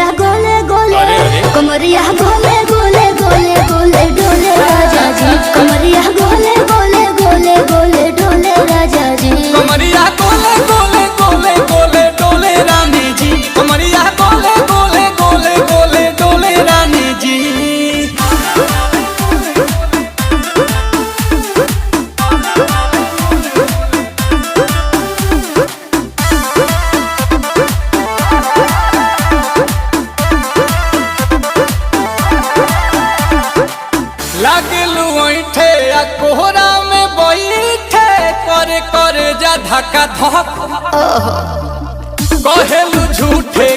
कमरिया गोले गोले कमरिया गोले गोले गोले गोले डोले राजा जी कमरिया गोले गोले गोले गोले डोले राजा जी कमरिया गोले गोले गोले गोले डोले रानी जी कमरिया गोले गोले गोले गोले डोले रानी जी। लागलू ऐठे आ कोहरा में बैठे करे करे जा धक्का धक कहेलू झूठे